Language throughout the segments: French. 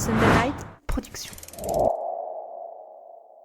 Sunday Night Production.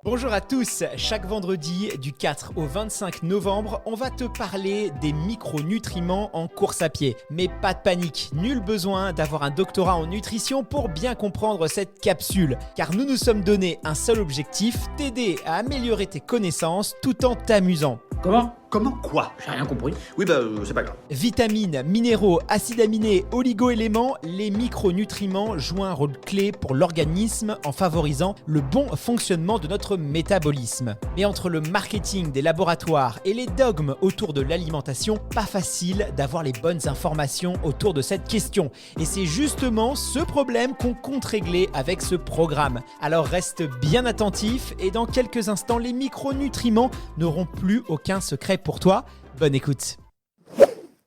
Bonjour à tous, chaque vendredi du 4 au 25 novembre, on va te parler des micronutriments en course à pied. Mais pas de panique, nul besoin d'avoir un doctorat en nutrition pour bien comprendre cette capsule. Car nous nous sommes donné un seul objectif, t'aider à améliorer tes connaissances tout en t'amusant. Comment quoi? J'ai rien compris. Oui c'est pas grave. Vitamines, minéraux, acides aminés, oligo-éléments, les micronutriments jouent un rôle clé pour l'organisme en favorisant le bon fonctionnement de notre métabolisme. Mais entre le marketing des laboratoires et les dogmes autour de l'alimentation, pas facile d'avoir les bonnes informations autour de cette question. Et c'est justement ce problème qu'on compte régler avec ce programme. Alors reste bien attentif et dans quelques instants, les micronutriments n'auront plus aucun secret pour toi. Bonne écoute.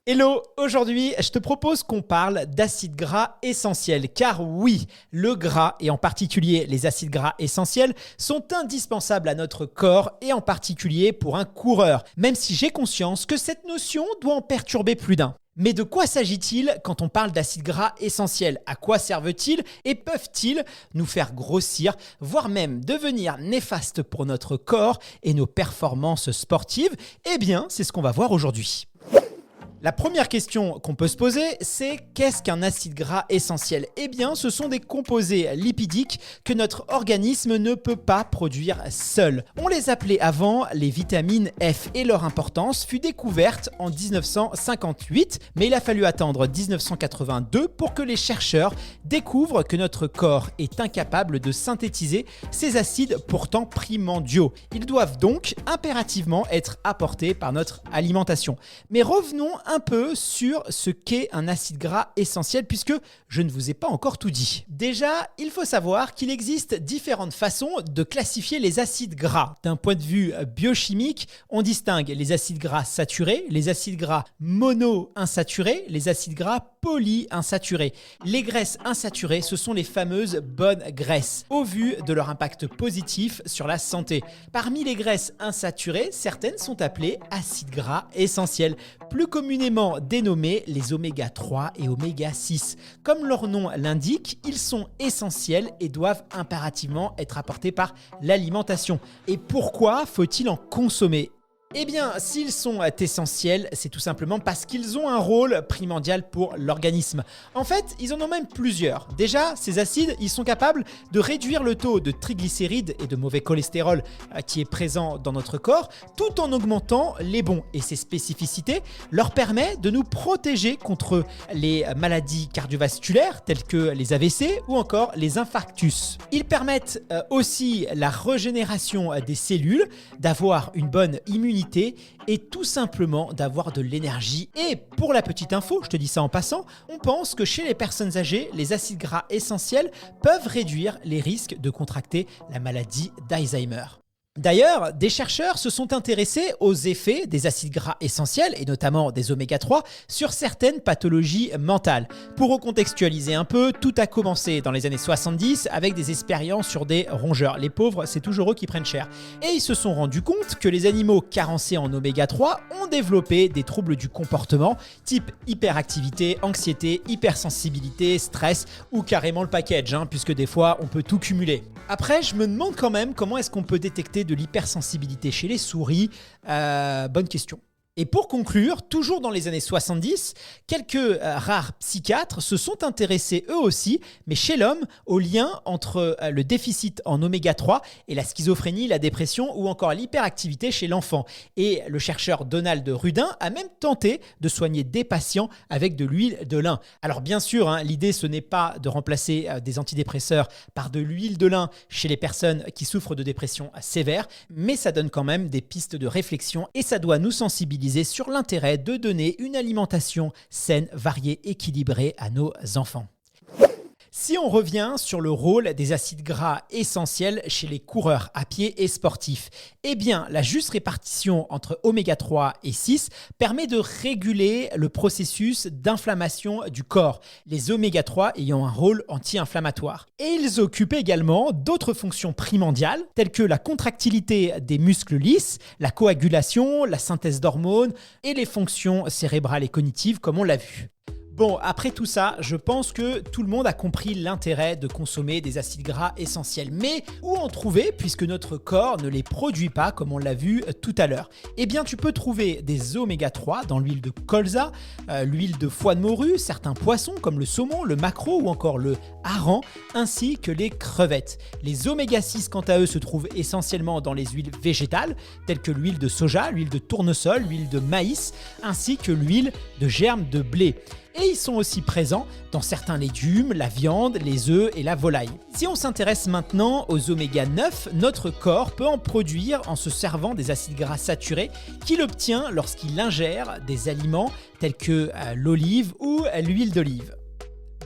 Hello, aujourd'hui je te propose qu'on parle d'acides gras essentiels car oui, le gras et en particulier les acides gras essentiels sont indispensables à notre corps et en particulier pour un coureur, même si j'ai conscience que cette notion doit en perturber plus d'un. Mais de quoi s'agit-il quand on parle d'acides gras essentiels? À quoi servent-ils et peuvent-ils nous faire grossir, voire même devenir néfastes pour notre corps et nos performances sportives? Eh bien, c'est ce qu'on va voir aujourd'hui. La première question qu'on peut se poser, c'est qu'est-ce qu'un acide gras essentiel? Eh bien, ce sont des composés lipidiques que notre organisme ne peut pas produire seul. On les appelait avant les vitamines F et leur importance fut découverte en 1958, mais il a fallu attendre 1982 pour que les chercheurs découvrent que notre corps est incapable de synthétiser ces acides pourtant primordiaux. Ils doivent donc impérativement être apportés par notre alimentation. Mais revenons un peu sur ce qu'est un acide gras essentiel puisque je ne vous ai pas encore tout dit. Déjà, il faut savoir qu'il existe différentes façons de classifier les acides gras. D'un point de vue biochimique, on distingue les acides gras saturés, les acides gras monoinsaturés, les acides gras polyinsaturés. Les graisses insaturées, ce sont les fameuses bonnes graisses, au vu de leur impact positif sur la santé. Parmi les graisses insaturées, certaines sont appelées acides gras essentiels, plus communément dénommés les oméga 3 et oméga 6. Comme leur nom l'indique, ils sont essentiels et doivent impérativement être apportés par l'alimentation. Et pourquoi faut-il en consommer ? Eh bien, s'ils sont essentiels, c'est tout simplement parce qu'ils ont un rôle primordial pour l'organisme. En fait, ils en ont même plusieurs. Déjà, ces acides, ils sont capables de réduire le taux de triglycérides et de mauvais cholestérol qui est présent dans notre corps, tout en augmentant les bons. Et ces spécificités leur permettent de nous protéger contre les maladies cardiovasculaires telles que les AVC ou encore les infarctus. Ils permettent aussi la régénération des cellules, d'avoir une bonne immunité et tout simplement d'avoir de l'énergie. Et pour la petite info, je te dis ça en passant, on pense que chez les personnes âgées, les acides gras essentiels peuvent réduire les risques de contracter la maladie d'Alzheimer. D'ailleurs, des chercheurs se sont intéressés aux effets des acides gras essentiels, et notamment des oméga 3, sur certaines pathologies mentales. Pour recontextualiser un peu, tout a commencé dans les années 70 avec des expériences sur des rongeurs. Les pauvres, c'est toujours eux qui prennent cher. Et ils se sont rendus compte que les animaux carencés en oméga 3 ont développé des troubles du comportement, type hyperactivité, anxiété, hypersensibilité, stress, ou carrément le package, puisque des fois, on peut tout cumuler. Après, je me demande quand même comment est-ce qu'on peut détecter de l'hypersensibilité chez les souris. Bonne question. Et pour conclure, toujours dans les années 70, quelques rares psychiatres se sont intéressés eux aussi, mais chez l'homme, au lien entre le déficit en oméga 3 et la schizophrénie, la dépression ou encore l'hyperactivité chez l'enfant. Et le chercheur Donald Rudin a même tenté de soigner des patients avec de l'huile de lin. Alors bien sûr, l'idée ce n'est pas de remplacer des antidépresseurs par de l'huile de lin chez les personnes qui souffrent de dépression sévère, mais ça donne quand même des pistes de réflexion et ça doit nous sensibiliser sur l'intérêt de donner une alimentation saine, variée, équilibrée à nos enfants. Si on revient sur le rôle des acides gras essentiels chez les coureurs à pied et sportifs, eh bien la juste répartition entre oméga 3 et 6 permet de réguler le processus d'inflammation du corps, les oméga 3 ayant un rôle anti-inflammatoire. Et ils occupent également d'autres fonctions primordiales telles que la contractilité des muscles lisses, la coagulation, la synthèse d'hormones et les fonctions cérébrales et cognitives comme on l'a vu. Bon, après tout ça, je pense que tout le monde a compris l'intérêt de consommer des acides gras essentiels. Mais où en trouver puisque notre corps ne les produit pas comme on l'a vu tout à l'heure? Eh bien, tu peux trouver des oméga 3 dans l'huile de colza, l'huile de foie de morue, certains poissons comme le saumon, le maquereau ou encore le hareng, ainsi que les crevettes. Les oméga 6, quant à eux, se trouvent essentiellement dans les huiles végétales, telles que l'huile de soja, l'huile de tournesol, l'huile de maïs, ainsi que l'huile de germe de blé. Et ils sont aussi présents dans certains légumes, la viande, les œufs et la volaille. Si on s'intéresse maintenant aux oméga 9, notre corps peut en produire en se servant des acides gras saturés qu'il obtient lorsqu'il ingère des aliments tels que l'olive ou l'huile d'olive.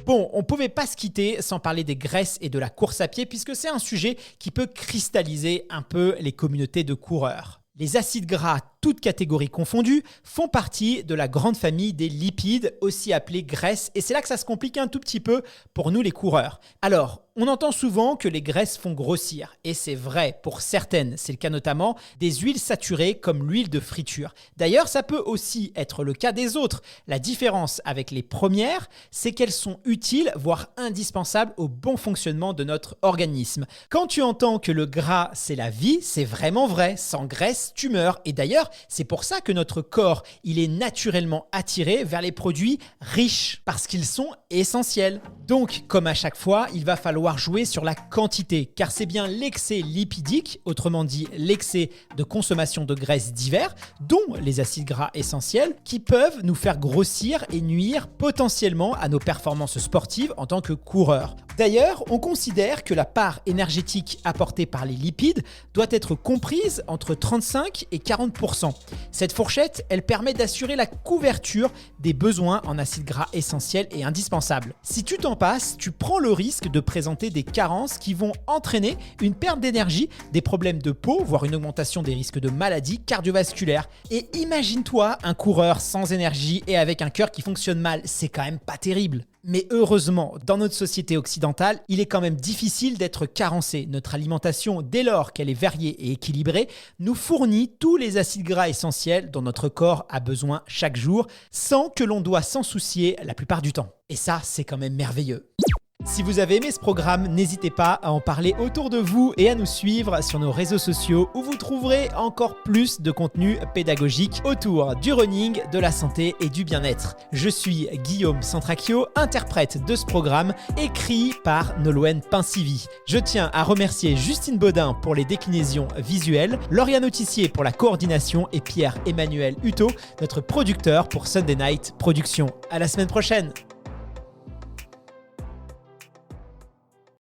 Bon, on ne pouvait pas se quitter sans parler des graisses et de la course à pied puisque c'est un sujet qui peut cristalliser un peu les communautés de coureurs. Les acides gras, toutes catégories confondues, font partie de la grande famille des lipides, aussi appelés graisses, et c'est là que ça se complique un tout petit peu pour nous les coureurs. Alors, on entend souvent que les graisses font grossir, et c'est vrai pour certaines, c'est le cas notamment des huiles saturées comme l'huile de friture. D'ailleurs, ça peut aussi être le cas des autres. La différence avec les premières, c'est qu'elles sont utiles, voire indispensables au bon fonctionnement de notre organisme. Quand tu entends que le gras, c'est la vie, c'est vraiment vrai. Sans graisse, tu meurs. Et d'ailleurs, c'est pour ça que notre corps, il est naturellement attiré vers les produits riches, parce qu'ils sont essentiels. Donc, comme à chaque fois, il va falloir jouer sur la quantité, car c'est bien l'excès lipidique, autrement dit l'excès de consommation de graisses divers, dont les acides gras essentiels, qui peuvent nous faire grossir et nuire potentiellement à nos performances sportives en tant que coureurs. D'ailleurs, on considère que la part énergétique apportée par les lipides doit être comprise entre 35 et 40%. Cette fourchette, elle permet d'assurer la couverture des besoins en acides gras essentiels et indispensables. Si tu t'en passes, tu prends le risque de présenter des carences qui vont entraîner une perte d'énergie, des problèmes de peau, voire une augmentation des risques de maladies cardiovasculaires. Et imagine-toi un coureur sans énergie et avec un cœur qui fonctionne mal, c'est quand même pas terrible. Mais heureusement, dans notre société occidentale, il est quand même difficile d'être carencé. Notre alimentation, dès lors qu'elle est variée et équilibrée, nous fournit tous les acides gras essentiels dont notre corps a besoin chaque jour, sans que l'on doit s'en soucier la plupart du temps. Et ça, c'est quand même merveilleux. Si vous avez aimé ce programme, n'hésitez pas à en parler autour de vous et à nous suivre sur nos réseaux sociaux où vous trouverez encore plus de contenu pédagogique autour du running, de la santé et du bien-être. Je suis Guillaume Santracchio, interprète de ce programme, écrit par Nolwenn Pinsivi. Je tiens à remercier Justine Baudin pour les déclinaisons visuelles, Lauriane Autissier pour la coordination et Pierre-Emmanuel Hutto, notre producteur pour Sunday Night Productions. À la semaine prochaine!